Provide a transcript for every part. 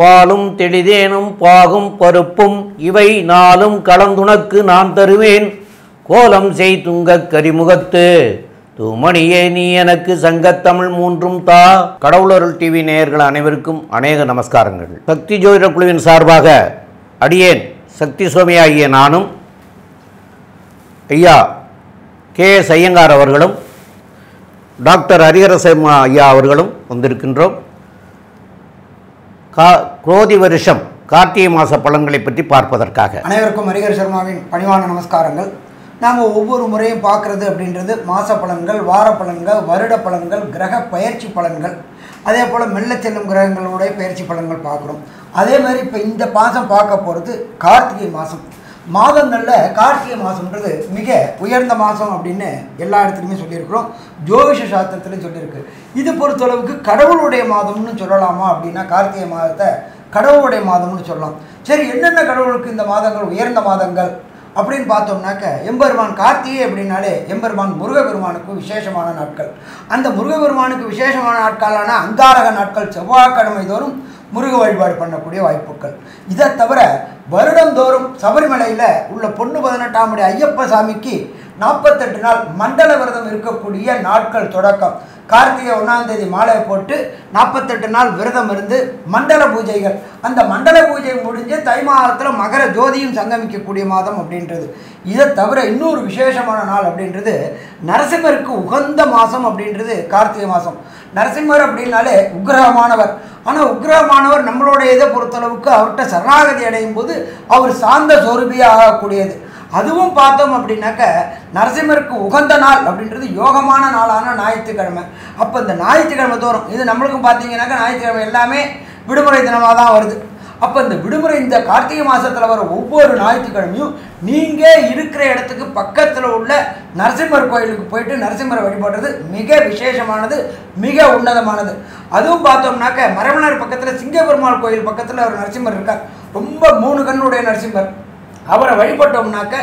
பாலும் தெளிதேனும் பாகும் பருப்பும் இவை நாளும் கலந்துனக்கு நான் தருவேன். கோலம் செய் துங்கக் கரிமுகத்து தூமணியே நீ எனக்கு சங்கத்தமிழ் மூன்றும் தா. கடவுளருள் டிவி நேயர்கள் அனைவருக்கும் அநேக நமஸ்காரங்கள். சக்தி ஜோதிட குழுவின் சார்பாக அடியேன் சக்தி சுவாமி ஆகிய நானும் ஐயா KS ஐயங்கார் அவர்களும் டாக்டர் ஹரிஹரசர்மா ஐயா அவர்களும் வந்திருக்கின்றோம். குரோதி வருஷம் கார்த்திகை மாத பலன்களை பற்றி பார்ப்பதற்காக. அனைவருக்கும் ஹரிஹர சர்மாவின் பணிவான நமஸ்காரங்கள். நாம் ஒவ்வொரு முறையும் பார்க்குறது அப்படின்றது மாத பலன்கள், வார பலன்கள், வருட பலன்கள், கிரக பயிற்சி பலன்கள், அதே போல் மெல்ல செல்லும் கிரகங்களுடைய பயிற்சி பலன்கள் பார்க்குறோம். அதே மாதிரி இப்போ இந்த மாதம் பார்க்க போகிறது கார்த்திகை மாதம். மாதங்களில் கார்த்திகை மாதம்ன்றது மிக உயர்ந்த மாதம் அப்படின்னு எல்லா இடத்துலையுமே சொல்லியிருக்கிறோம். ஜோதிஷ சாஸ்திரத்துலையும் சொல்லியிருக்கு. இது பொறுத்தளவுக்கு கடவுளுடைய மாதம்னு சொல்லலாமா அப்படின்னா கார்த்திகை மாதத்தை கடவுளுடைய மாதம்னு சொல்லலாம். சரி, என்னென்ன கடவுளுக்கு இந்த மாதங்கள் உயர்ந்த மாதங்கள் அப்படின்னு பார்த்தோம்னாக்க, எம்பெருமான் கார்த்திகை அப்படின்னாலே எம்பெருமான் முருகப்பெருமானுக்கு விசேஷமான நாட்கள். அந்த முருகப்பெருமானுக்கு விசேஷமான நாட்களான அங்காரக நாட்கள் செவ்வாய்க்கிழமை தோறும் முருக வழிபாடு பண்ணக்கூடிய வாய்ப்புகள். இதை தவிர வருடந்தோறும் சபரிமலையில் உள்ள பொண்ணு 18ஆம் படி ஐயப்ப சாமிக்கு 48 நாள் மண்டல விரதம் இருக்கக்கூடிய நாட்கள் தொடக்கம். கார்த்திகை 1ஆம் தேதி மாலை போட்டு 48 நாள் விரதம் இருந்து மண்டல பூஜைகள். அந்த மண்டல பூஜை முடிஞ்சு தை மாதத்தில் மகர ஜோதியும் சங்கமிக்கக்கூடிய மாதம் அப்படின்றது. இதை தவிர இன்னொரு விசேஷமான நாள் அப்படின்றது நரசிம்மருக்கு உகந்த மாதம் அப்படின்றது கார்த்திகை மாதம். நரசிம்மர் அப்படின்னாலே உக்ரகமானவர். ஆனால் உக்ரகமானவர் நம்மளோட இதை பொறுத்தளவுக்கு அவர்கிட்ட சரணாகதி அடையும் போது அவர் சாந்த சொரூபியாக ஆகக்கூடியது. அதுவும் பார்த்தோம் அப்படின்னாக்க நரசிம்மருக்கு உகந்த நாள் அப்படின்றது யோகமான நாளான ஞாயிற்றுக்கிழமை. அப்போ இந்த ஞாயிற்றுக்கிழமை தோறும் இது நம்மளுக்கும் பார்த்தீங்கன்னாக்கா ஞாயிற்றுக்கிழமை எல்லாமே விடுமுறை தினமாக தான் வருது. அப்போ இந்த விடுமுறை இந்த கார்த்திகை மாதத்தில் வர ஒவ்வொரு ஞாயிற்றுக்கிழமையும் நீங்கள் இருக்கிற இடத்துக்கு பக்கத்தில் உள்ள நரசிம்மர் கோயிலுக்கு போயிட்டு நரசிம்மரை வழிபடுறது மிக விசேஷமானது, மிக உன்னதமானது. அதுவும் பார்த்தோம்னாக்க மரமணர் பக்கத்தில் சிங்கப்பெருமாள் கோயில் பக்கத்தில் ஒரு நரசிம்மர் இருக்கார். ரொம்ப 3 கண்ணுடைய நரசிம்மர். அவரை வழிபட்டோம்னாக்க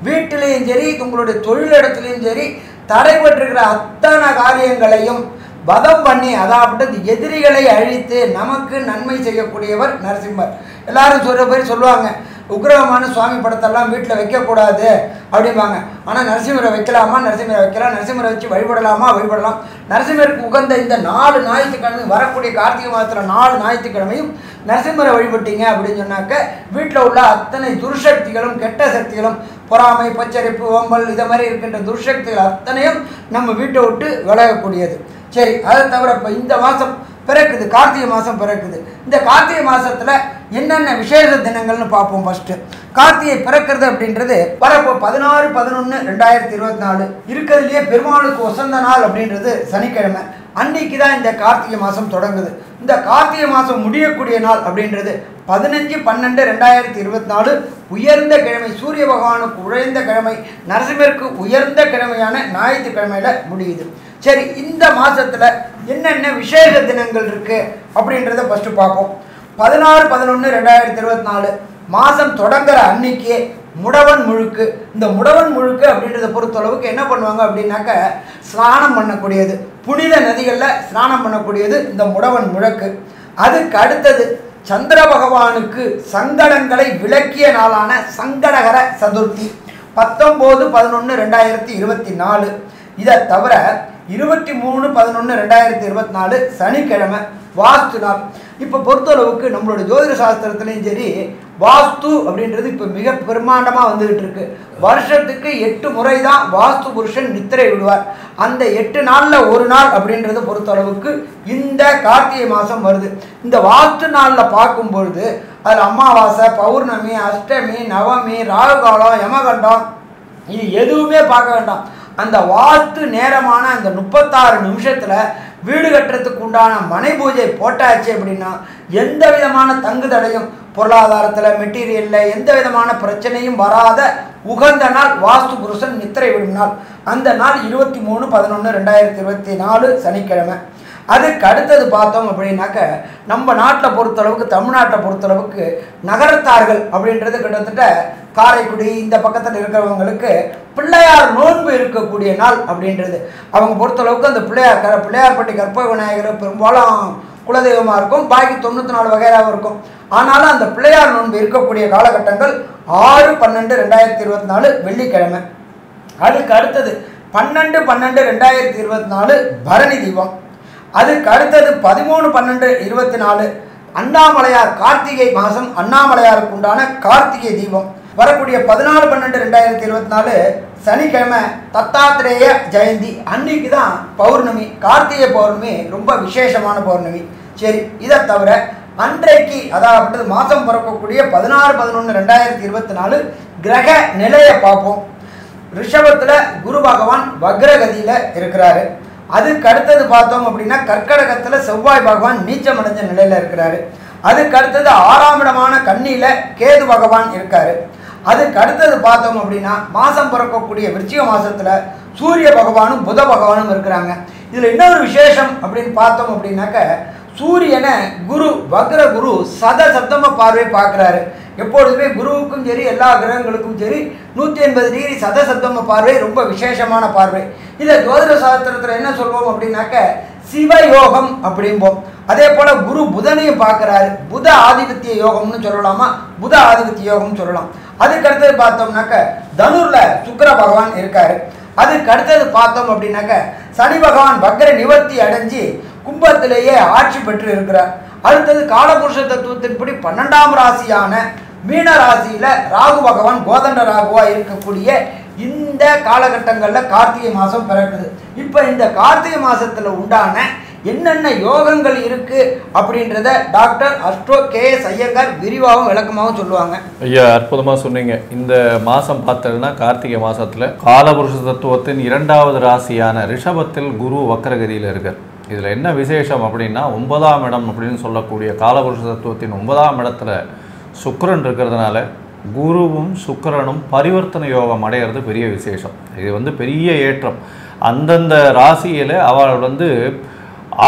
வீட்டிலையும் சரி உங்களுடைய தொழிலிடத்துலையும் சரி தடைபட்டிருக்கிற அத்தனை காரியங்களையும் வதம் பண்ணி, அதாவது எதிரிகளை அழித்து நமக்கு நன்மை செய்யக்கூடியவர் நரசிம்மர். எல்லாரும் சொல்லுவாங்க உக்ரகமான சுவாமி படத்தெல்லாம் வீட்டில் வைக்கக்கூடாது அப்படிம்பாங்க. ஆனால் நரசிம்மரை வைக்கலாமா? நரசிம்மரை வைக்கலாம். நரசிம்மரை வச்சு வழிபடலாமா? வழிபடலாம். நரசிம்மருக்கு உகந்த இந்த 4 ஞாயிற்றுக்கிழமையும் வரக்கூடிய கார்த்திகை மாதத்தில் 4 ஞாயிற்றுக்கிழமையும் நரசிம்மரை வழிபட்டீங்க அப்படின்னு சொன்னாக்க வீட்டில் உள்ள அத்தனை துர்சக்திகளும் கெட்ட சக்திகளும் பொறாமை, பச்சரிப்பு, ஓம்பல் இதை மாதிரி இருக்கின்ற துர்சக்திகள் அத்தனையும் நம்ம வீட்டை விட்டு விலகக்கூடியது. சரி, அதை தவிர இப்போ இந்த மாதம் பிறக்குது, கார்த்திகை மாதம் பிறக்குது. இந்த கார்த்திகை மாதத்தில் என்னென்ன விசேஷ தினங்கள்னு பார்ப்போம். ஃபஸ்ட்டு கார்த்திகை பிறக்கிறது அப்படின்றது வரப்போ 16/11/2024 இருக்கிறதுலையே பெருமாளுக்கு வசந்த நாள் அப்படின்றது சனிக்கிழமை. அன்னைக்கு தான் இந்த கார்த்திகை மாதம் தொடங்குது. இந்த கார்த்திகை மாதம் முடியக்கூடிய நாள் அப்படின்றது 15/12/2024 உயர்ந்த கிழமை, சூரிய பகவானுக்கு உயர்ந்த கிழமை, நரசிம்மருக்கு உயர்ந்த கிழமையான ஞாயிற்றுக்கிழமையில் முடியுது. சரி, இந்த மாதத்தில் என்னென்ன விசேஷ தினங்கள் இருக்குது அப்படின்றத ஃபஸ்ட்டு பார்ப்போம். 16/11/2024 மாதம் தொடங்குற அன்னைக்கே முடவன் முழுக்கு. இந்த முடவன் முழுக்கு அப்படின்றத பொறுத்தளவுக்கு என்ன பண்ணுவாங்க அப்படின்னாக்க ஸ்நானம் பண்ணக்கூடியது, புனித நதிகளில் ஸ்நானம் பண்ணக்கூடியது இந்த முடவன் முழுக்கு. அதுக்கு அடுத்தது சந்திர பகவானுக்கு சங்கடங்களை விளக்கிய நாளான சங்கடகர சதுர்த்தி 19/11/2024. இதை தவிர 23/11/2024 சனிக்கிழமை வாஸ்து நாள். இப்போ பொறுத்தளவுக்கு நம்மளோட ஜோதிட சாஸ்திரத்துலேயும் சரி வாஸ்து அப்படின்றது இப்போ மிக பிரம்மாண்டமாக வந்துக்கிட்டு இருக்கு. வருஷத்துக்கு 8 முறை தான் வாஸ்து புருஷன் நித்திரை விடுவார். அந்த 8 நாளில் ஒரு நாள் அப்படின்றத பொறுத்தளவுக்கு இந்த கார்த்திகை மாதம் வருது. இந்த வாஸ்து நாளில் பார்க்கும்பொழுது அதில் அமாவாசை, பௌர்ணமி, அஷ்டமி, நவமி, ராகுகாலம், யமகண்டம் இது எதுவுமே பார்க்க வேண்டாம். அந்த வாஸ்து நேரமான அந்த 36 நிமிஷத்தில் வீடு கட்டுறதுக்கு உண்டான மனை பூஜை போட்டாச்சு அப்படின்னா எந்த விதமான தங்கு தடையும் பொருளாதாரத்தில், மெட்டீரியலில் எந்த விதமான பிரச்சனையும் வராத உகந்த நாள் வாஸ்து புருஷன் நித்திரை விடும் நாள். அந்த நாள் 23/11/2024 சனிக்கிழமை. அதுக்கு அடுத்தது பார்த்தோம் அப்படின்னாக்க நம்ம நாட்டில் பொறுத்தளவுக்கு, தமிழ்நாட்டை பொறுத்தளவுக்கு நகரத்தார்கள் அப்படின்றது கிட்டத்தட்ட காரைக்குடி இந்த பக்கத்தில் இருக்கிறவங்களுக்கு பிள்ளையார் நோன்பு இருக்கக்கூடிய நாள் அப்படின்றது. அவங்க பொறுத்தளவுக்கு அந்த பிள்ளையார்பட்டி கற்பக விநாயகர் பெரும்பாலும் குலதெய்வமாக இருக்கும், பாக்கி 94 வகையாகவும் இருக்கும். ஆனாலும் அந்த பிள்ளையார் நோன்பு இருக்கக்கூடிய காலகட்டங்கள் 6/12/2024 வெள்ளிக்கிழமை. அதுக்கு அடுத்தது 12/12/2024 பரணி தீபம். அதுக்கு அடுத்தது 13/12/24 அண்ணாமலையார் கார்த்திகை மாதம் அண்ணாமலையாருக்கு உண்டான கார்த்திகை தீபம். வரக்கூடிய 14/12/2024 சனிக்கிழமை தத்தாத்திரேய ஜெயந்தி. அன்னைக்கு தான் பௌர்ணமி, கார்த்திகை பௌர்ணமி ரொம்ப விசேஷமான பௌர்ணமி. சரி, இதை தவிர அன்றைக்கு அதாவது மாதம் பிறக்கக்கூடிய 16/11/2024 கிரக நிலையை பார்ப்போம். ரிஷபத்தில் குரு பகவான் வக்ரகதியில் இருக்கிறாரு. அதுக்கு அடுத்தது பார்த்தோம் அப்படின்னா கர்க்கடகத்தில் செவ்வாய் பகவான் நீச்சமடைஞ்ச நிலையில் இருக்கிறாரு. அதுக்கு அடுத்தது 6ஆம் இடமான கன்னியில் கேது பகவான் இருக்காரு. அதுக்கு அடுத்தது பார்த்தோம் அப்படின்னா மாதம் பிறக்கக்கூடிய விருச்சிக மாதத்தில் சூரிய பகவானும் புத பகவானும் இருக்கிறாங்க. இதில் இன்னொரு விசேஷம் அப்படின்னு பார்த்தோம் அப்படின்னாக்க சூரியனை குரு வக்ர குரு சப்தம பார்வை பார்க்குறாரு. எப்பொழுதுமே குருவுக்கும் சரி எல்லா கிரகங்களுக்கும் சரி 180 டிகிரி சப்தம பார்வை ரொம்ப விசேஷமான பார்வை. இதை ஜோதிட சாஸ்திரத்தில் என்ன சொல்வோம் அப்படின்னாக்க சிவயோகம் அப்படிம்போம். அதே போல் குரு புதனையும் பார்க்குறாரு. புத ஆதிபத்திய யோகம்னு சொல்லலாமா, புத ஆதிபத்திய யோகம்னு சொல்லலாம். அதுக்கு அடுத்தது பார்த்தோம்னாக்க தனுரில் சுக்கிர பகவான் இருக்காரு. அதுக்கு அடுத்தது பார்த்தோம் அப்படின்னாக்க சனி பகவான் வக்ர நிவர்த்தி அடைஞ்சு கும்பத்திலேயே ஆட்சி பெற்று இருக்கிறார். அடுத்தது காலபுருஷ தத்துவத்தின்படி 12ஆம் ராசியான மீன ராசியில் ராகு பகவான் கோதண்ட ராகுவா இருக்கக்கூடிய இந்த காலகட்டங்களில் கார்த்திகை மாதம் பிறக்குது. இப்போ இந்த கார்த்திகை மாதத்தில் உண்டான என்னென்ன யோகங்கள் இருக்குது அப்படின்றத டாக்டர் அஸ்ட்ரோ கே.எஸ். ஐயங்கார் விரிவாகவும் விளக்கமாகவும் சொல்லுவாங்க. ஐயா, அற்புதமாக சொன்னீங்க. இந்த மாதம் பார்த்ததுன்னா கார்த்திகை மாதத்தில் காலபுருஷ தத்துவத்தின் 2வது ராசியான ரிஷபத்தில் குரு வக்ரகதியில் இருக்கார். இதில் என்ன விசேஷம் அப்படின்னா 9ஆம் இடம் அப்படின்னு சொல்லக்கூடிய காலபுருஷ தத்துவத்தின் 9ஆம் இடத்துல சுக்கிரன் இருக்கிறதுனால குருவும் சுக்கிரனும் பரிவர்த்தனை யோகம் அடைகிறது பெரிய விசேஷம். இது பெரிய ஏற்றம். அந்தந்த ராசியில் அவள்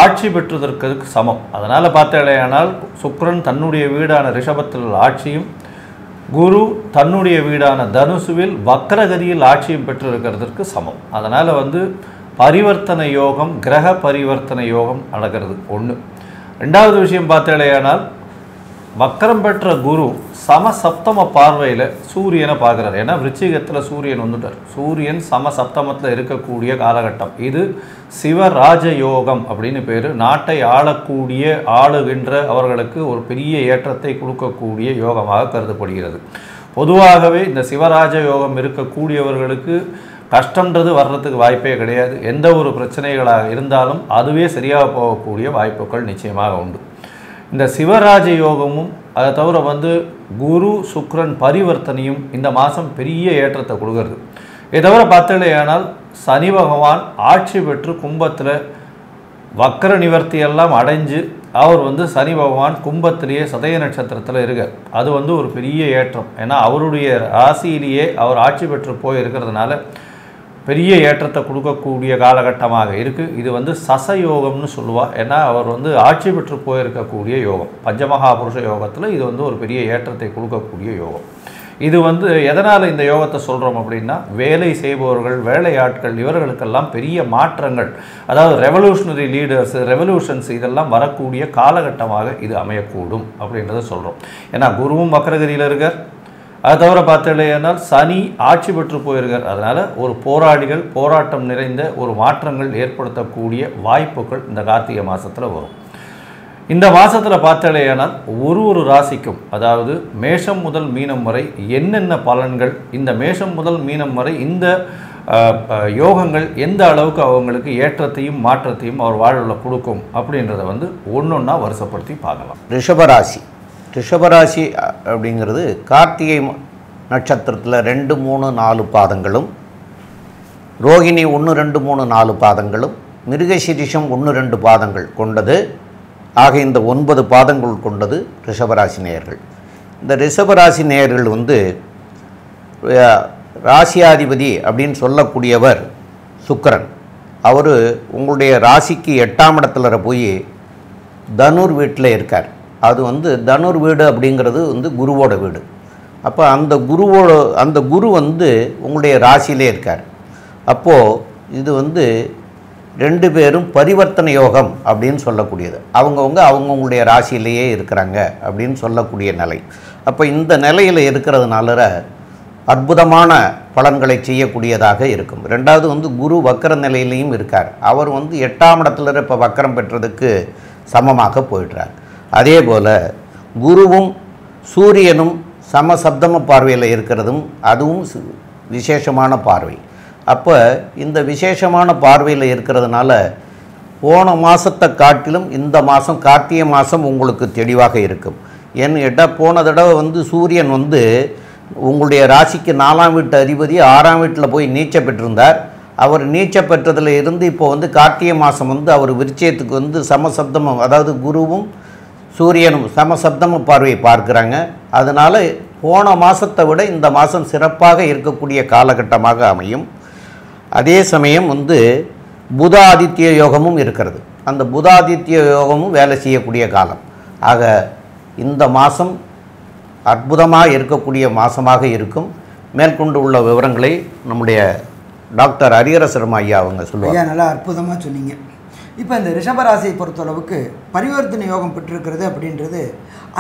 ஆட்சி பெற்றதற்கு சமம். அதனால் பார்த்தாலேயானால் சுக்கிரன் தன்னுடைய வீடான ரிஷபத்தில் ஆட்சியும் குரு தன்னுடைய வீடான தனுசுவில் வக்ரகதியில் ஆட்சியும் பெற்றிருக்கிறதுக்கு சமம். அதனால் பரிவர்த்தனை யோகம், கிரக பரிவர்த்தனை யோகம் நடக்கிறது ஒன்று. ரெண்டாவது விஷயம் பார்த்தாலேயானால் வக்கரம் பெற்ற குரு சமசப்தம பார்வையில் சூரியனை பார்க்குறாரு. ஏன்னா விருச்சிகத்தில் சூரியன் வந்துட்டார். சூரியன் சமசப்தமத்தில் இருக்கக்கூடிய காலகட்டம் இது. சிவராஜ யோகம் அப்படின்னு பேர். நாட்டை ஆளுகின்ற அவர்களுக்கு ஒரு பெரிய ஏற்றத்தை கொடுக்கக்கூடிய யோகமாக கருதப்படுகிறது. பொதுவாகவே இந்த சிவராஜ யோகம் இருக்கக்கூடியவர்களுக்கு கஷ்டன்றது வர்றதுக்கு வாய்ப்பே கிடையாது. எந்த ஒரு பிரச்சனைகளாக இருந்தாலும் அதுவே சரியாக போகக்கூடிய வாய்ப்புகள் நிச்சயமாக உண்டு. இந்த சிவராஜ யோகமும் அதை தவிர குரு சுக்கிரன் பரிவர்த்தனையும் இந்த மாதம் பெரிய ஏற்றத்தை கொடுக்கறது. இதை தவிர பார்த்தலையானால் சனி பகவான் ஆட்சி பெற்று கும்பத்தில் வக்கர நிவர்த்தியெல்லாம் அடைஞ்சு அவர் சனி பகவான் கும்பத்திலேயே சதய நட்சத்திரத்தில் இருக்கார். அது ஒரு பெரிய ஏற்றம். ஏன்னா அவருடைய ராசியிலேயே அவர் ஆட்சி பெற்று போய் இருக்கிறதுனால பெரிய ஏற்றத்தை கொடுக்கக்கூடிய காலகட்டமாக இருக்குது. இது சசயோகம்னு சொல்லுவாள். ஏன்னா அவர் ஆட்சி பெற்று போயிருக்கக்கூடிய யோகம். பஞ்சமகாபுருஷ யோகத்தில் இது ஒரு பெரிய ஏற்றத்தை கொடுக்கக்கூடிய யோகம். இது எதனால் இந்த யோகத்தை சொல்கிறோம் அப்படின்னா வேலை செய்பவர்கள், வேலையாட்கள் இவர்களுக்கெல்லாம் பெரிய மாற்றங்கள், அதாவது ரெவல்யூஷனரி லீடர்ஸ், ரெவல்யூஷன்ஸ் இதெல்லாம் வரக்கூடிய காலகட்டமாக இது அமையக்கூடும் அப்படின்றத சொல்கிறோம். ஏன்னா குருவும் வக்ரகதியில் இருக்கார். அதை தவிர பார்த்தலையானால் சனி ஆட்சி பெற்று போயிருக்கார். அதனால் ஒரு போராட்டம் நிறைந்த ஒரு மாற்றங்கள் ஏற்படுத்தக்கூடிய வாய்ப்புகள் இந்த கார்த்திகை மாதத்தில் வரும். இந்த மாதத்தில் பார்த்தலையானால் ஒரு ராசிக்கும், அதாவது மேஷம் முதல் மீனம் வரை என்னென்ன பலன்கள், இந்த மேஷம் முதல் மீனம் வரை இந்த யோகங்கள் எந்த அளவுக்கு அவங்களுக்கு ஏற்றத்தையும் மாற்றத்தையும் அவர் வாழ்வில் கொடுக்கும் அப்படின்றத ஒன்றொன்னா வருஷப்படுத்தி பார்க்கலாம். ரிஷபராசி அப்படிங்கிறது கார்த்திகை நட்சத்திரத்தில் 2, 3, 4 பாதங்களும், ரோகிணி 1, 2, 3, 4 பாதங்களும், மிருகசீரிஷம் 1, 2 பாதங்கள் கொண்டது. ஆக இந்த 9 பாதங்கள் கொண்டது ரிஷபராசி நேயர்கள். இந்த ரிஷபராசி நேயர்கள் ராசியாதிபதி அப்படின்னு சொல்லக்கூடியவர் சுக்கிரன். அவர் உங்களுடைய ராசிக்கு 8ஆம் இடத்துல போய் தனுர் வீட்டில் இருக்கார். அது தனுர் வீடு அப்படிங்கிறது குருவோட வீடு. அப்போ அந்த குரு உங்களுடைய ராசியிலே இருக்கார். அப்போது இது 2 பேரும் பரிவர்த்தனை யோகம் அப்படின்னு சொல்லக்கூடியது. அவங்கவுங்களுடைய ராசியிலேயே இருக்கிறாங்க அப்படின்னு சொல்லக்கூடிய நிலை. அப்போ இந்த நிலையில் இருக்கிறதுனால அற்புதமான பலன்களை செய்யக்கூடியதாக இருக்கும். 2வது குரு வக்கர நிலையிலையும் இருக்கார். அவர் 8ஆம் இடத்துல இப்போ வக்கரம் பெற்றதுக்கு சமமாக போயிடுறார். அதே போல் குருவும் சூரியனும் சமசப்தம பார்வையில் இருக்கிறதும் அதுவும் விசேஷமான பார்வை. அப்போ இந்த விசேஷமான பார்வையில் இருக்கிறதுனால போன மாதத்தை காட்டிலும் இந்த மாதம் கார்த்திகை மாதம் உங்களுக்கு தெளிவாக இருக்கும். ஏன்னு கேட்டால் போன தடவை சூரியன் உங்களுடைய ராசிக்கு 4ஆம் வீட்டு அதிபதி 6ஆம் வீட்டில் போய் நீச்ச பெற்றிருந்தார். அவர் நீச்ச பெற்றதில் இருந்து இப்போ கார்த்திகை மாதம் அவர் விருச்சியத்துக்கு சமசப்தமம், அதாவது குருவும் சூரியனும் சமசப்தம பார்வையை பார்க்குறாங்க. அதனால் போன மாதத்தை விட இந்த மாதம் சிறப்பாக இருக்கக்கூடிய காலகட்டமாக அமையும். அதே சமயம் புதாதித்ய யோகமும் இருக்கிறது. அந்த புதாதித்ய யோகமும் வேலை செய்யக்கூடிய காலம். ஆக இந்த மாதம் அற்புதமாக இருக்கக்கூடிய மாதமாக இருக்கும். மேற்கொண்டு உள்ள விவரங்களை நம்முடைய டாக்டர் ஹரிஹரசர்மா ஐயா அவங்க சொல்லுவாங்க. ஐயா நல்லா அற்புதமாக சொன்னீங்க. இப்போ இந்த ரிஷபராசியை பொறுத்தளவுக்கு பரிவர்த்தனை யோகம் பெற்றிருக்கிறது அப்படின்றது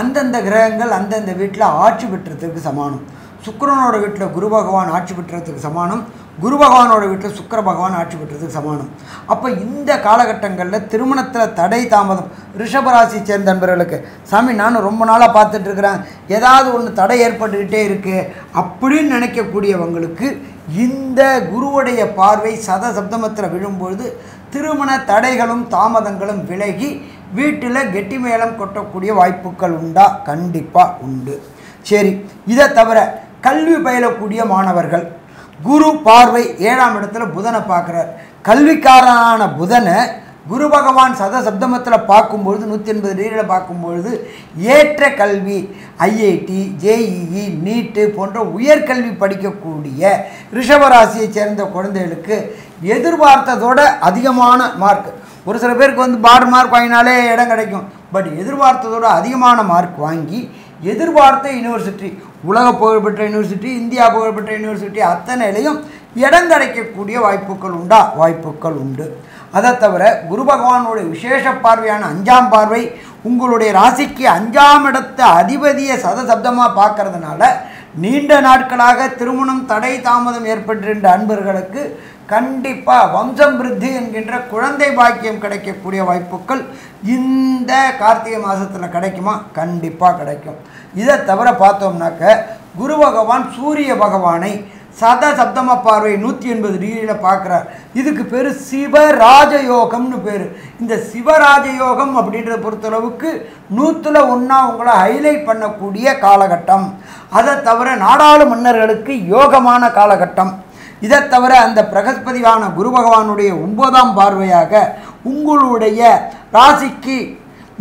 அந்தந்த கிரகங்கள் அந்தந்த வீட்டில் ஆட்சி பெற்றதுக்கு சமானம். சுக்கிரனோட வீட்டில் குரு பகவான் ஆட்சி பெற்றதுக்கு சமானம், குரு பகவானோட வீட்டில் சுக்கிர பகவான் ஆட்சி பெற்றதுக்கு சமானம். அப்போ இந்த காலகட்டங்களில் திருமணத்தில் தடை தாமதம் ரிஷபராசியை சேர்ந்த நண்பர்களுக்கு, சாமி நானும் ரொம்ப நாளாக பார்த்துட்ருக்குறேன், ஏதாவது ஒன்று தடை ஏற்பட்டுக்கிட்டே இருக்குது அப்படின்னு நினைக்கக்கூடியவங்களுக்கு இந்த குருவுடைய பார்வை சப்தமத்தில் விழும்பொழுது திருமண தடைகளும் தாமதங்களும் விலகி வீட்டில் கெட்டி மேளம் கொட்டக்கூடிய வாய்ப்புகள் உண்டா? கண்டிப்பாக உண்டு. சரி, இதை தவிர கல்வி பயிலக்கூடிய மாணவர்கள் குரு பார்வை 7ஆம் இடத்துல புதனை பார்க்குறார். கல்விக்காரனான புதனை குரு பகவான் சப்தமத்தில் பார்க்கும்பொழுது 180 டிகிரியில் பார்க்கும்பொழுது ஏற்ற கல்வி ஐஐடி, ஜேஇஇ, நீட்டு போன்ற உயர்கல்வி படிக்கக்கூடிய ரிஷபராசியை சேர்ந்த குழந்தைகளுக்கு எதிர்பார்த்ததோட அதிகமான மார்க், ஒரு சில பேருக்கு பார்டர் மார்க் வாங்கினாலே இடம் கிடைக்கும். பட் எதிர்பார்த்ததோட அதிகமான மார்க் வாங்கி எதிர்பார்த்த யூனிவர்சிட்டி, உலக புகழ்பெற்ற யூனிவர்சிட்டி, இந்தியா புகழ்பெற்ற யூனிவர்சிட்டி அத்தனையிலையும் இடம் கிடைக்கக்கூடிய வாய்ப்புகள் உண்டா? வாய்ப்புகள் உண்டு. அதை தவிர குரு பகவானுடைய விசேஷ பார்வையான 5ஆம் பார்வை உங்களுடைய ராசிக்கு 5ஆம் இடத்தை அதிபதியை சப்தமாக பார்க்கறதுனால நீண்ட நாட்களாக திருமணம் தடை தாமதம் ஏற்பட்டிருந்த அன்பர்களுக்கு கண்டிப்பாக வம்சம் விருத்தி என்கின்ற குழந்தை பாக்கியம் கிடைக்கக்கூடிய வாய்ப்புகள் இந்த கார்த்திகை மாதத்தில் கிடைக்குமா? கண்டிப்பாக கிடைக்கும். இதை தவிர பார்த்தோம்னாக்க குரு பகவான் சூரிய பகவானை சப்தம பார்வை 180 டிகிரியில் பார்க்குறார். இதுக்கு பேர் சிவராஜயோகம்னு பேர். இந்த சிவராஜயோகம் அப்படின்றத பொறுத்தளவுக்கு 100ல் 1 உங்களை ஹைலைட் பண்ணக்கூடிய காலகட்டம். அதை தவிர நாடாளு மன்னர்களுக்கு யோகமான காலகட்டம். இதை தவிர அந்த பிரகஸ்பதியான குரு பகவானுடைய 9ஆம் பார்வையாக உங்களுடைய ராசிக்கு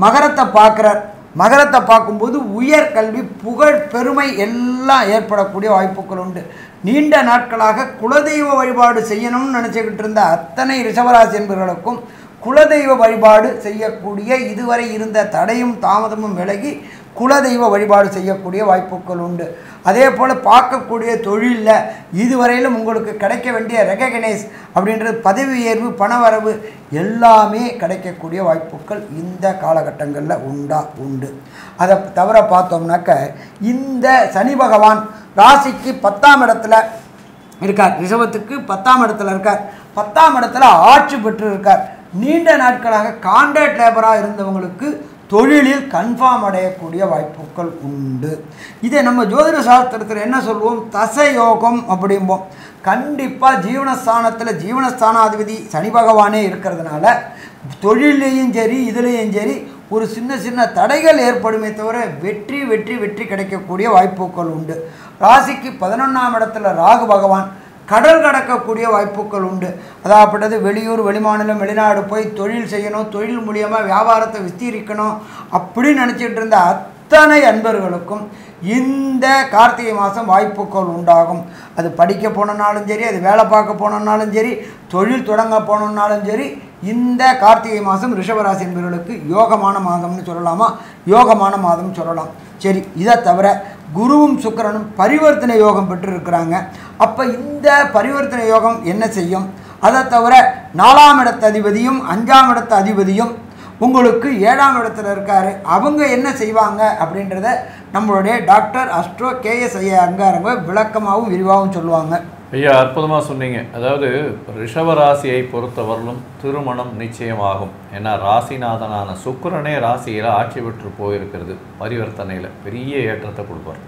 மகரத்தை பார்க்குறார். மகரத்தை பார்க்கும்போது உயர்கல்வி, புகழ், பெருமை எல்லாம் ஏற்படக்கூடிய வாய்ப்புகள் உண்டு. நீண்ட நாட்களாக குலதெய்வ வழிபாடு செய்யணும்னு நினச்சிக்கிட்டு இருந்த அத்தனை ரிஷபராசி என்பவர்களுக்கும் குலதெய்வ வழிபாடு செய்யக்கூடிய, இதுவரை இருந்த தடையும் தாமதமும் விலகி குலதெய்வ வழிபாடு செய்யக்கூடிய வாய்ப்புகள் உண்டு. அதே போல் பார்க்கக்கூடிய தொழிலில் இதுவரையிலும் உங்களுக்கு கிடைக்க வேண்டிய ரெகக்னைஸ் அப்படின்றது, பதவி உயர்வு, பணவரவு எல்லாமே கிடைக்கக்கூடிய வாய்ப்புகள் இந்த காலகட்டங்களில் உண்டு. அதை தவிர பார்த்தோம்னாக்க இந்த சனி பகவான் ராசிக்கு 10ஆம் இடத்துல இருக்கார். ரிஷபத்துக்கு 10ஆம் இடத்துல இருக்கார். 10ஆம் இடத்துல ஆட்சி பெற்று இருக்கார். நீண்ட நாட்களாக கான்ட்ராக்ட் லேபராக இருந்தவங்களுக்கு தொழிலில் கன்ஃபார்ம் அடையக்கூடிய வாய்ப்புகள் உண்டு. இதை நம்ம ஜோதிட சாஸ்திரத்தில் என்ன சொல்லுவோம்? தசயோகம் அப்படிம்போம். கண்டிப்பாக ஜீவனஸ்தானத்தில் ஜீவனஸ்தானாதிபதி சனி பகவானே இருக்கிறதுனால தொழிலையும் சரி இதுலேயும் சரி ஒரு சின்ன தடைகள் ஏற்படுமே தவிர வெற்றி வெற்றி வெற்றி கிடைக்கக்கூடிய வாய்ப்புகள் உண்டு. ராசிக்கு 11ஆம் இடத்துல ராகு பகவான் கடல் கடக்கக்கூடிய வாய்ப்புகள் உண்டு. அதாகப்பட்டது வெளியூர், வெளிமாநிலம், வெளிநாடு போய் தொழில் செய்யணும், தொழில் மூலியமாக வியாபாரத்தை விஸ்தீரிக்கணும் அப்படின்னு நினச்சிட்டு இருந்த அத்தனை அன்பர்களுக்கும் இந்த கார்த்திகை மாதம் வாய்ப்புகள் உண்டாகும். அது படிக்க போனனாலும் சரி, அது வேலை பார்க்க போனனாலும் சரி, தொழில் தொடங்க போனனாலும் சரி, இந்த கார்த்திகை மாதம் ரிஷபராசி என்பவர்களுக்கு யோகமான மாதம்னு சொல்லலாமா? யோகமான மாதம் சொல்லலாம். சரி, இதை தவிர குருவும் சுக்கிரனும் பரிவர்த்தனை யோகம் பெற்று இருக்கிறாங்க. அப்போ இந்த பரிவர்த்தனை யோகம் என்ன செய்யும்? அதை தவிர 4ஆம் இடத்து அதிபதியும் 5ஆம் இடத்து அதிபதியும் உங்களுக்கு 7ஆம் இடத்துல இருக்காரு. அவங்க என்ன செய்வாங்க அப்படின்றத நம்மளுடைய டாக்டர் அஸ்ட்ரோ கேஎஸ் ஐயா அங்காரங்க விளக்கமாகவும் விரிவாகவும் சொல்லுவாங்க. ஐயா, அற்புதமாக சொன்னீங்க. அதாவது ரிஷபராசியை பொறுத்தவரையிலும் திருமணம் நிச்சயமாகும். ஏன்னா ராசிநாதனான சுக்கிரனே ராசியில் ஆட்சி பெற்று போயிருக்கிறது. பரிவர்த்தனையில் பெரிய ஏற்றத்தை கொடுப்பார்.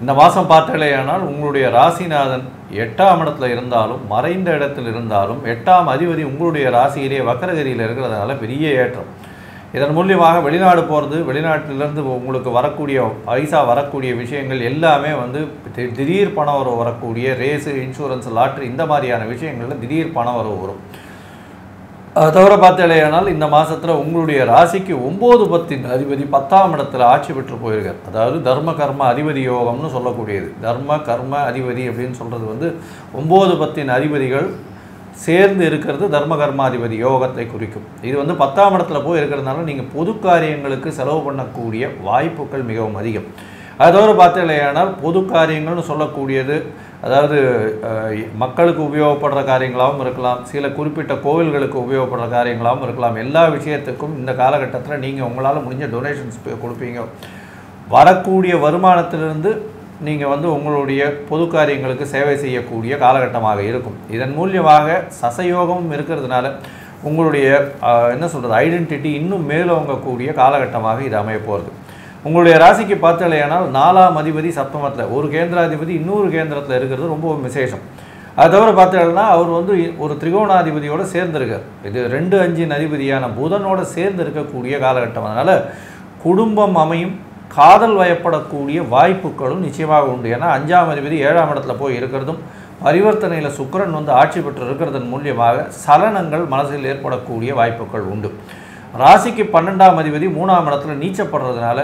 இந்த மாதம் பார்த்தலையானால் உங்களுடைய ராசிநாதன் 8ஆம் இடத்துல இருந்தாலும் மறைந்த இடத்தில் இருந்தாலும் 8ஆம் அதிபதி உங்களுடைய ராசியிலே வக்கரகதியில் இருக்கிறதுனால பெரிய ஏற்றம். இதன் மூலியமாக வெளிநாடு போகிறது, வெளிநாட்டிலிருந்து உங்களுக்கு வரக்கூடிய பைசா வரக்கூடிய விஷயங்கள் எல்லாமே வந்து திடீர் பணம் வரக்கூடிய ரேஸு, இன்சூரன்ஸ், லாட்ரி இந்த மாதிரியான விஷயங்களில் திடீர் பணம் வரும். அதை தவிர பார்த்தலையானால் இந்த மாதத்தில் உங்களுடைய ராசிக்கு 9, 10 அதிபதி 10ஆம் இடத்துல ஆட்சி பெற்று போயிருக்கார். அதாவது தர்ம கர்ம அதிபதி யோகம்னு சொல்லக்கூடியது. தர்ம கர்ம அதிபதி அப்படின்னு சொல்கிறது வந்து 9, 10 அதிபதிகள் சேர்ந்து இருக்கிறது தர்ம கர்மாதிபதி யோகத்தை குறிக்கும். இது வந்து 10ஆம் இடத்துல போய் இருக்கிறதுனால நீங்கள் பொது காரியங்களுக்கு செலவு பண்ணக்கூடிய வாய்ப்புகள் மிகவும் அதிகம். அதை தவிர பார்த்தலையானால் பொது காரியங்கள்னு சொல்லக்கூடியது அதாவது மக்களுக்கு உபயோகப்படுற காரியங்களாகவும் இருக்கலாம், சில குறிப்பிட்ட கோவில்களுக்கு உபயோகப்படுற காரியங்களாகவும் இருக்கலாம். எல்லா விஷயத்துக்கும் இந்த காலகட்டத்தில் நீங்கள் உங்களால் முடிஞ்ச டொனேஷன்ஸ் கொடுப்பீங்க. வரக்கூடிய வருமானத்திலிருந்து நீங்கள் வந்து உங்களுடைய பொது காரியங்களுக்கு சேவை செய்யக்கூடிய காலகட்டமாக இருக்கும். இதன் மூலியமாக சசயோகமும் இருக்கிறதுனால உங்களுடைய என்ன சொல்கிறது ஐடென்டிட்டி இன்னும் மேலோங்கக்கூடிய காலகட்டமாக இது அமைய போகிறது. உங்களுடைய ராசிக்கு பார்த்தலையானால் 4ஆம் அதிபதி சப்தமத்தில், ஒரு கேந்திராதிபதி இன்னொரு கேந்திரத்தில் இருக்கிறது ரொம்ப விசேஷம். அது தவிர பார்த்தீங்கன்னா அவர் வந்து ஒரு திரிகோணாதிபதியோடு சேர்ந்திருக்கார். இது 2, 5 அதிபதியான புதனோடு சேர்ந்து இருக்கக்கூடிய காலகட்டம். அதனால் குடும்பம் அமையும், காதல் வயப்படக்கூடிய வாய்ப்புகளும் நிச்சயமாக உண்டு. ஏன்னா 5ஆம் அதிபதி 7ஆம் இடத்துல போய் இருக்கிறதும் பரிவர்த்தனையில் சுக்கிரன் வந்து ஆட்சி பெற்று இருக்கிறதன் மூலியமாக சலனங்கள் மனசில் ஏற்படக்கூடிய வாய்ப்புகள் உண்டு. ராசிக்கு 12ஆம் அதிபதி 3ஆம் இடத்துல நீச்சப்படுறதுனால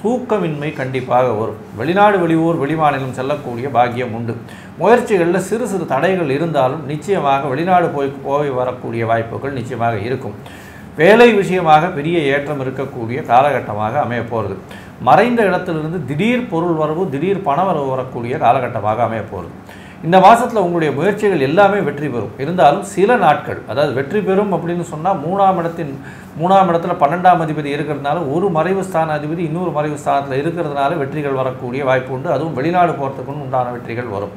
தூக்கமின்மை கண்டிப்பாக வரும். வெளிநாடு, வெளியூர், வெளிமாநிலம் செல்லக்கூடிய பாக்கியம் உண்டு. முயற்சிகளில் சிறு சிறு தடைகள் இருந்தாலும் நிச்சயமாக வெளிநாடு போய் வரக்கூடிய வாய்ப்புகள் நிச்சயமாக இருக்கும். வேலை விஷயமாக பெரிய ஏற்றம் இருக்கக்கூடிய காலகட்டமாக அமைய போகிறது. மறைந்த இடத்திலிருந்து திடீர் பொருள் வரவு, திடீர் பண வரவு வரக்கூடிய காலகட்டமாக அமைய போகிறது. இந்த மாதத்தில் உங்களுடைய முயற்சிகள் எல்லாமே வெற்றி பெறும். இருந்தாலும் சில நாட்கள், அதாவது வெற்றி பெறும் அப்படின்னு சொன்னால் 3ஆம் இடத்துல 12ஆம் அதிபதி இருக்கிறதுனால ஒரு மறைவு ஸ்தான அதிபதி இன்னொரு மறைவு ஸ்தானத்தில் இருக்கிறதுனால வெற்றிகள் வரக்கூடிய வாய்ப்பு உண்டு. அதுவும் வெளிநாடு போகிறதுக்குன்னு உண்டான வெற்றிகள் வரும்.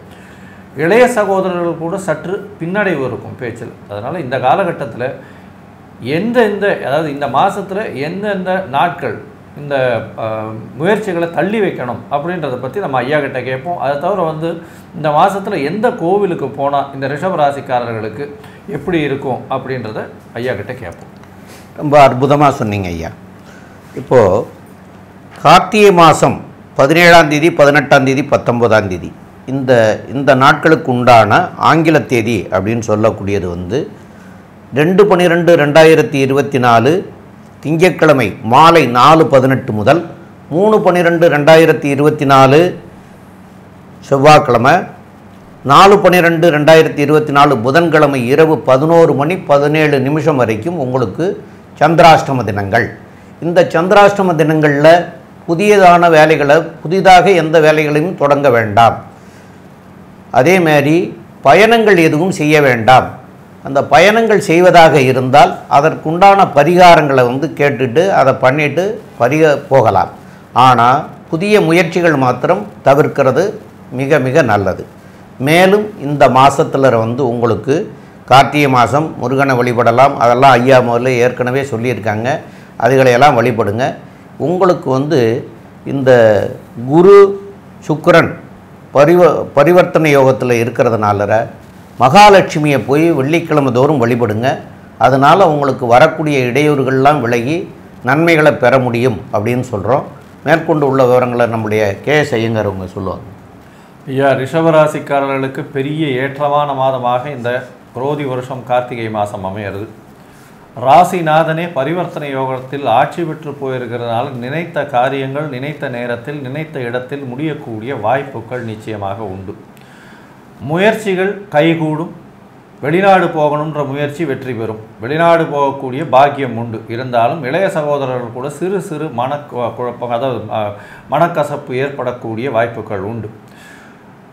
இளைய சகோதரர்கள் கூட சற்று பின்னடைவு இருக்கும் பேச்சில். அதனால் இந்த காலகட்டத்தில் அதாவது இந்த மாதத்தில் எந்தெந்த நாட்கள் இந்த முயற்சிகளை தள்ளி வைக்கணும் அப்படின்றத பற்றி நம்ம ஐயா கிட்ட கேட்போம். அதை தவிர வந்து இந்த மாதத்தில் எந்த கோவிலுக்கு போனால் இந்த ரிஷபராசிக்காரர்களுக்கு எப்படி இருக்கும் அப்படின்றத ஐயா கிட்ட கேட்போம். ரொம்ப அற்புதமாக சொன்னீங்க ஐயா. இப்போது கார்த்திகை மாதம் 17ஆம் தேதி, 18ஆம் தேதி, 19ஆம் தேதி இந்த நாட்களுக்கு உண்டான ஆங்கில தேதி அப்படின்னு சொல்லக்கூடியது வந்து 2/12/2024 திங்கட்கிழமை மாலை 4:18 முதல் 3/12/2024 செவ்வாய்க்கிழமை, 4/12/2024 புதன்கிழமை இரவு 11:17 வரைக்கும் உங்களுக்கு சந்திராஷ்டம தினங்கள். இந்த சந்திராஷ்டம தினங்களில் புதிதாக எந்த வேலைகளையும் தொடங்க வேண்டாம். அதேமாதிரி பயணங்கள் எதுவும் செய்ய வேண்டாம். அந்த பயணங்கள் செய்வதாக இருந்தால் அதற்குண்டான பரிகாரங்களை வந்து கேட்டுட்டு அதை பண்ணிவிட்டு போகலாம். ஆனால் புதிய முயற்சிகள் மாத்திரம் தவிர்க்கிறது மிக மிக நல்லது. மேலும் இந்த மாதத்தில் வந்து உங்களுக்கு கார்த்திகை மாதம் முருகனை வழிபடலாம். அதெல்லாம் ஐயா முதல்ல ஏற்கனவே சொல்லியிருக்காங்க. அதுகளையெல்லாம் வழிபடுங்க. உங்களுக்கு வந்து இந்த குரு சுக்கிரன் பரிவர்த்தனை யோகத்தில் இருக்கிறதுனால மகாலட்சுமியை போய் வெள்ளிக்கிழமை தோறும் வழிபடுங்க. அதனால் உங்களுக்கு வரக்கூடிய இடையூறுகள்லாம் விலகி நன்மைகளை பெற முடியும் அப்படின்னு சொல்கிறோம். மேற்கொண்டு உள்ள விவரங்களை நம்முடைய கேஎஸ் ஐயங்கார் அவங்க சொல்லுவாங்க. ஐயா, ரிஷபராசிக்காரர்களுக்கு பெரிய ஏற்றமான மாதமாக இந்த குரோதி வருஷம் கார்த்திகை மாதம் அமையிறது. ராசிநாதனே பரிவர்த்தனை யோகத்தில் ஆட்சி பெற்று போயிருக்கிறதுனால நினைத்த காரியங்கள் நினைத்த நேரத்தில் நினைத்த இடத்தில் முடியக்கூடிய வாய்ப்புகள் நிச்சயமாக உண்டு. முயற்சிகள் கைகூடும். வெளிநாடு போகணுன்ற முயற்சி வெற்றி பெறும். வெளிநாடு போகக்கூடிய பாக்கியம் உண்டு. இருந்தாலும் இளைய சகோதரர்கள் கூட சிறு சிறு மனக்குழப்பம், அதாவது மனக்கசப்பு ஏற்படக்கூடிய வாய்ப்புகள் உண்டு.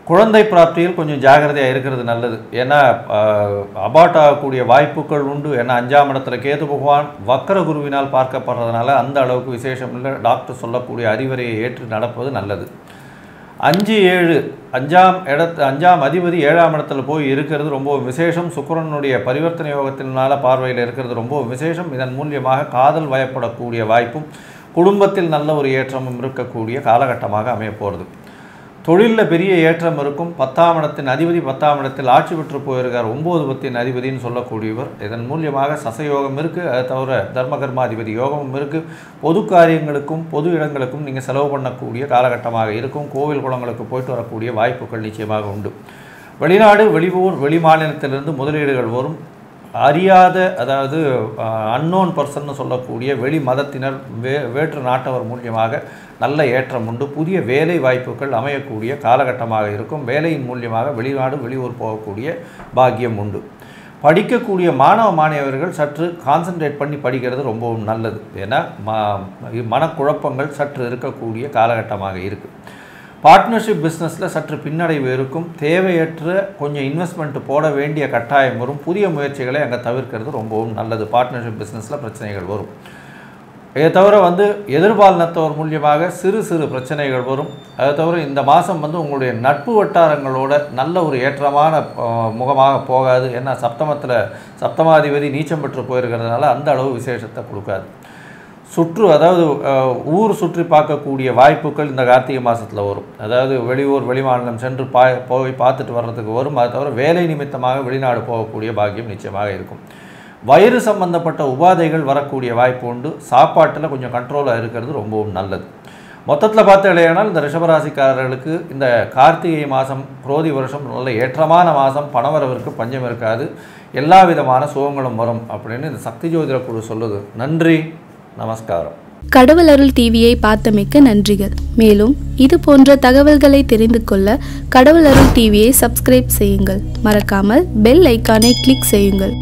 குழந்தை பிராப்தியில் கொஞ்சம் ஜாகிரதையாக இருக்கிறது நல்லது. ஏன்னா அபார்ட் ஆகக்கூடிய வாய்ப்புகள் உண்டு. ஏன்னா 5ஆம் இடத்துல கேது பகவான் வக்கர குருவினால் பார்க்கப்படுறதுனால அந்த அளவுக்கு விசேஷம் இல்லை. டாக்டர் சொல்லக்கூடிய அறிவுரையை ஏற்று நடப்பது நல்லது. 5, 7 5ஆம் அதிபதி 7ஆம் இடத்துல போய் இருக்கிறது ரொம்ப விசேஷம். சுக்கிரனுடைய பரிவர்த்தனை யோகத்தினால பார்வையில் இருக்கிறது ரொம்ப விசேஷம். இதன் மூலியமாக காதல் வயப்படக்கூடிய வாய்ப்பும் குடும்பத்தில் நல்ல ஒரு ஏற்றமும் இருக்கக்கூடிய காலகட்டமாக அமைய போகிறது. தொழிலில் பெரிய ஏற்றம் இருக்கும். 10ஆம் இடத்தின் அதிபதி 10ஆம் இடத்தில் ஆட்சி பெற்று போயிருக்கார். 9 10 அதிபதினு சொல்லக்கூடியவர். இதன் மூலியமாக சசயோகம் இருக்குது. அதை தவிர தர்மகர்மாதிபதி யோகமும் இருக்குது. பொது காரியங்களுக்கும் பொது இடங்களுக்கும் நீங்கள் செலவு பண்ணக்கூடிய காலகட்டமாக இருக்கும். கோவில் குளங்களுக்கு போயிட்டு வரக்கூடிய வாய்ப்புகள் நிச்சயமாக உண்டு. வெளிநாடு வெளியூர் வெளி மாநிலத்திலிருந்து முதலீடுகள் வரும். அறியாத அதாவது அன்னோன் பர்சன்னு சொல்லக்கூடிய வெளி மதத்தினர் வேற்று நாட்டவர் மூலியமாக நல்ல ஏற்றம் உண்டு. புதிய வேலை வாய்ப்புகள் அமையக்கூடிய காலகட்டமாக இருக்கும். வேலையின் மூலியமாக வெளிநாடு வெளியூர் போகக்கூடிய பாக்கியம் உண்டு. படிக்கக்கூடிய மாணவ மாணவியர்கள் சற்று கான்சன்ட்ரேட் பண்ணி படிக்கிறது ரொம்பவும் நல்லது. ஏன்னா மனக்குழப்பங்கள் சற்று இருக்கக்கூடிய காலகட்டமாக இருக்குது. பார்ட்னர்ஷிப் பிஸ்னஸில் சற்று பின்னடைவு இருக்கும். தேவையற்ற கொஞ்சம் இன்வெஸ்ட்மெண்ட் போட வேண்டிய கட்டாயம் வரும். புதிய முயற்சிகளை அங்கே தவிர்க்கிறது ரொம்பவும் நல்லது. பார்ட்னர்ஷிப் பிஸ்னஸில் பிரச்சனைகள் வரும். இதை தவிர எதிர்பாலினத்தவர் மூலியமாக சிறு சிறு பிரச்சனைகள் வரும். அதை தவிர இந்த மாதம் உங்களுடைய நட்பு வட்டாரங்களோட நல்ல ஒரு ஏற்றமான முகமாக போகாது. ஏன்னா சப்தமாதிபதி நீச்சம் பெற்று போயிருக்கிறதுனால அந்த அளவு விசேஷத்தை கொடுக்காது. அதாவது ஊர் சுற்றி பார்க்கக்கூடிய வாய்ப்புகள் இந்த கார்த்திகை மாதத்தில் வரும். அதாவது வெளியூர் வெளிமாநிலம் சென்று போய் பார்த்துட்டு வர்றதுக்கு வரும். அதை தவிர வேலை நிமித்தமாக வெளிநாடு போகக்கூடிய பாக்கியம் நிச்சயமாக இருக்கும். வயிறு சம்பந்தப்பட்ட உபாதைகள் வரக்கூடிய வாய்ப்பு உண்டு. சாப்பாட்டில் கொஞ்சம் கண்ட்ரோலாக இருக்கிறது ரொம்பவும் நல்லது. மொத்தத்தில் பார்த்தாலேயானால் இந்த ரிஷபராசிக்காரர்களுக்கு இந்த கார்த்திகை மாதம் குரோதி வருஷம் நல்ல ஏற்றமான மாதம். பணவரவிற்கு பஞ்சம் இருக்காது. எல்லா விதமான சுகங்களும் வரும் அப்படின்னு இந்த சக்தி ஜோதிட குழு சொல்லுது. நன்றி, நமஸ்காரம். கடவுள் அருள் டிவியை பார்த்தமைக்க நன்றிகள். மேலும் இது போன்ற தகவல்களை தெரிந்து கொள்ள கடவுள் அருள் டிவியை சப்ஸ்கிரைப் செய்யுங்கள். மறக்காமல் பெல் ஐக்கானை கிளிக் செய்யுங்கள்.